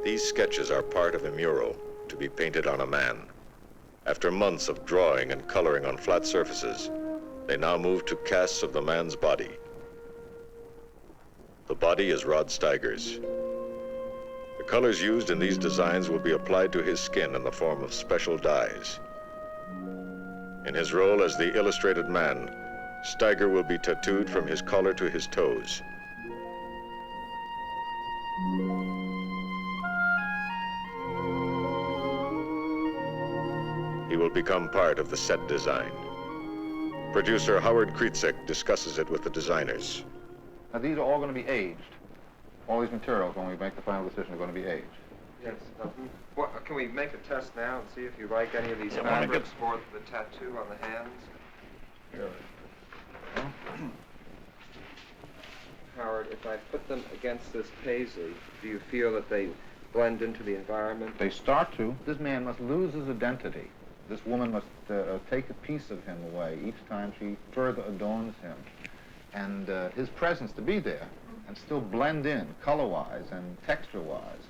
These sketches are part of a mural to be painted on a man. After months of drawing and coloring on flat surfaces, they now move to casts of the man's body. The body is Rod Steiger's. The colors used in these designs will be applied to his skin in the form of special dyes. In his role as the illustrated man, Steiger will be tattooed from his collar to his toes. He will become part of the set design. Producer Howard Kritzek discusses it with the designers. Now, these are all going to be aged. All these materials, when we make the final decision, are going to be aged. Yes. Well, can we make a test now and see if you like any of these fabrics for the tattoo on the hands? Sure. Howard, if I put them against this paisley, do you feel that they blend into the environment? They start to. This man must lose his identity. This woman must take a piece of him away each time she further adorns him. And his presence to be there and still blend in color-wise and texture-wise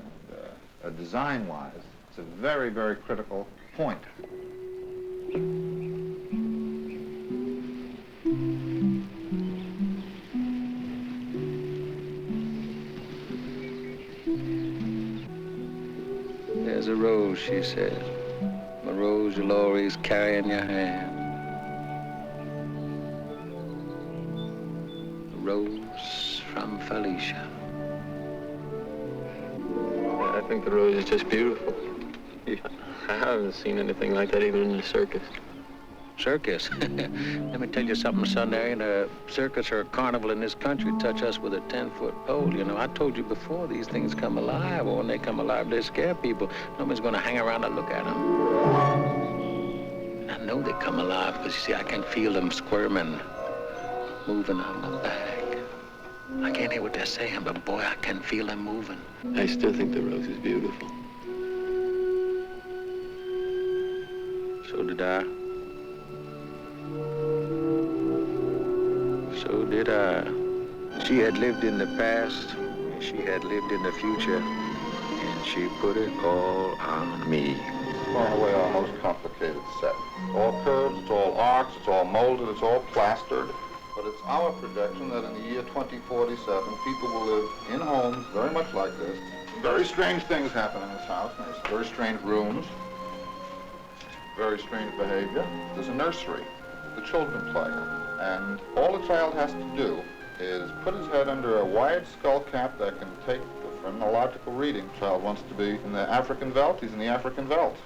and design-wise. It's a very, very critical point. There's a rose, she says. A rose you'll always carry in your hand. A rose from Felicia. I think the rose is just beautiful. I haven't seen anything like that even in the circus. Circus? Let me tell you something, son. There ain't a circus or a carnival in this country touch us with a 10-foot pole. You know, I told you before, these things come alive. Or when they come alive, they scare people. Nobody's going to hang around and look at them. I know they come alive because, you see, I can feel them squirming, moving on my back. I can't hear what they're saying, but boy, I can feel them moving. I still think the rose is beautiful. So did I. So did I. She had lived in the past, and she had lived in the future, and she put it all on me. Far away our most complicated set. All curves, it's all arcs, it's all molded, it's all plastered. But it's our projection that in the year 2047, people will live in homes very much like this. Very strange things happen in this house. There's very strange rooms, very strange behavior. There's a nursery. The children play. And all a child has to do is put his head under a wide skull cap that can take the phrenological reading. Child wants to be in the African veldt, he's in the African veldt.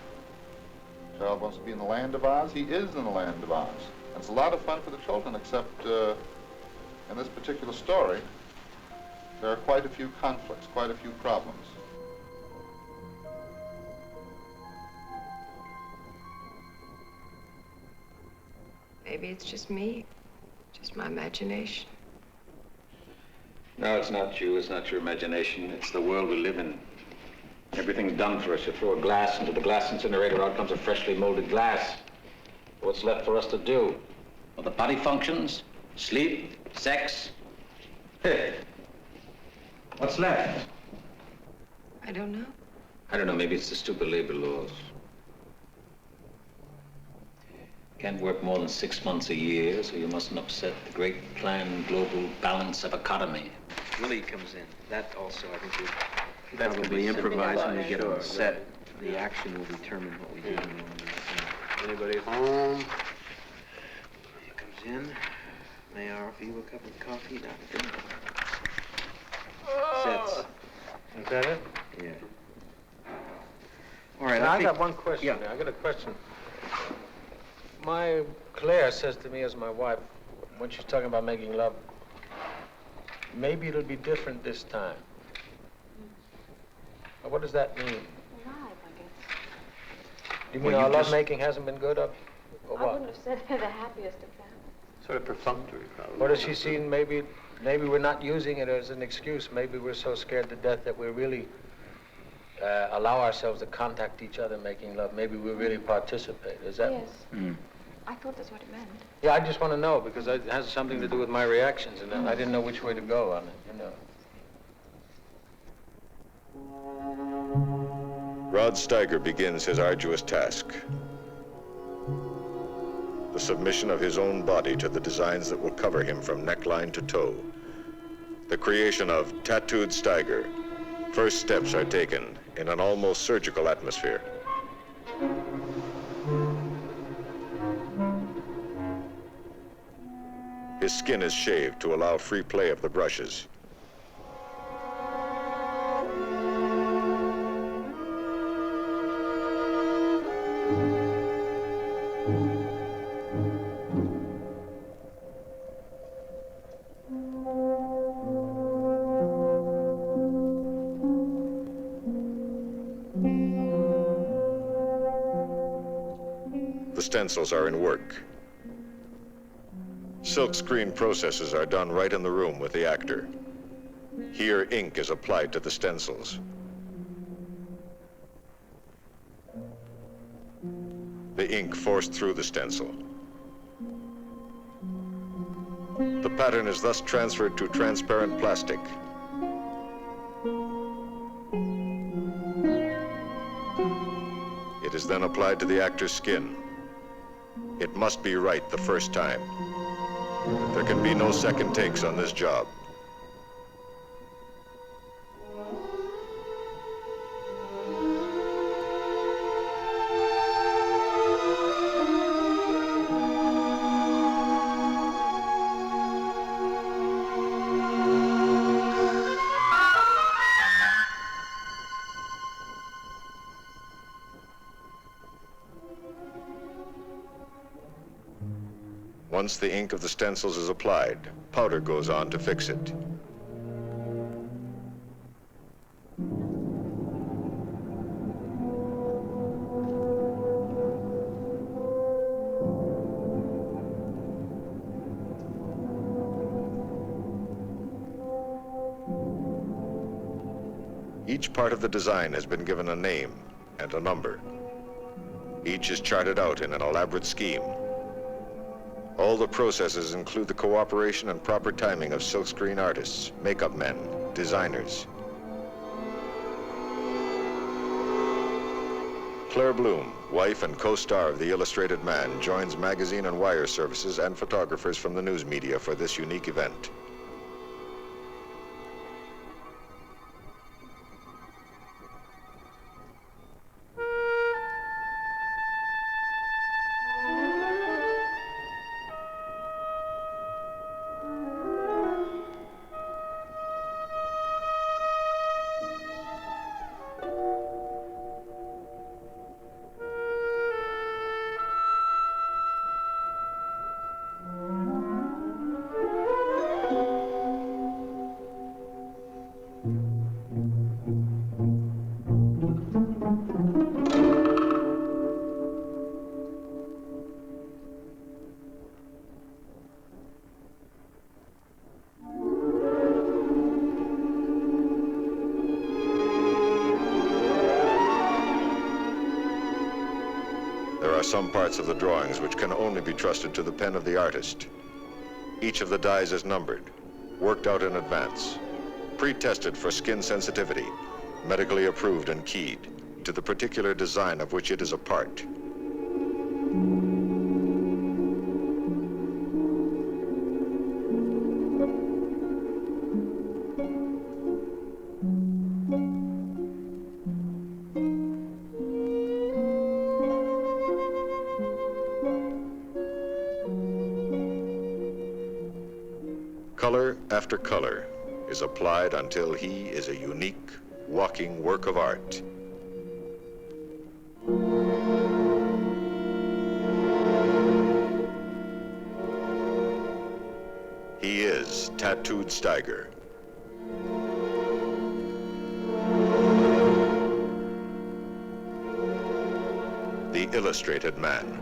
Child wants to be in the land of Oz, he is in the land of Oz. And it's a lot of fun for the children, except in this particular story, there are quite a few conflicts, quite a few problems. Maybe it's just me, just my imagination. No, it's not you. It's not your imagination. It's the world we live in. Everything's done for us. You throw a glass into the glass incinerator, out comes a freshly molded glass. What's left for us to do? Well, the body functions, sleep, sex. What's left? I don't know. I don't know. Maybe it's the stupid labor laws. Can't work more than 6 months a year, so you mustn't upset the great planned global balance of economy. Willie comes in. That also, I think, That's will gonna be be improvised when we sure, get on right. set. The action will determine what we do. Anybody home? He comes in. May I offer you a cup of coffee, Doctor? Sets. Is that it? Yeah. All right, Now, I think- got one question. Yeah. I got a question. My Claire says to me as my wife, when she's talking about making love, maybe it'll be different this time. Now, what does that mean? Do you mean Well, our you just- lovemaking hasn't been good or I what? wouldn't have said they're the happiest of them. Sort of perfunctory, probably. What has she seen? Maybe we're not using it as an excuse. Maybe we're so scared to death that we really allow ourselves to contact each other making love. Maybe we really participate. Is that? Yes. Mm. I thought that's what it meant. Yeah, I just want to know because it has something to do with my reactions, and I didn't know which way to go on it, you know. Rod Steiger begins his arduous task. The submission of his own body to the designs that will cover him from neckline to toe. The creation of Tattooed Steiger. First steps are taken in an almost surgical atmosphere. His skin is shaved to allow free play of the brushes. The stencils are in work. Silkscreen processes are done right in the room with the actor. Here, ink is applied to the stencils. The ink forced through the stencil. The pattern is thus transferred to transparent plastic. It is then applied to the actor's skin. It must be right the first time. There can be no second takes on this job. Once the ink of the stencils is applied, powder goes on to fix it. Each part of the design has been given a name and a number. Each is charted out in an elaborate scheme. All the processes include the cooperation and proper timing of silkscreen artists, makeup men, designers. Claire Bloom, wife and co-star of The Illustrated Man, joins magazine and wire services and photographers from the news media for this unique event. There are some parts of the drawings which can only be trusted to the pen of the artist. Each of the dies is numbered, worked out in advance, pre-tested for skin sensitivity, medically approved and keyed to the particular design of which it is a part. Color after color is applied until he is a unique, walking work of art. He is Tattooed Steiger. The Illustrated Man.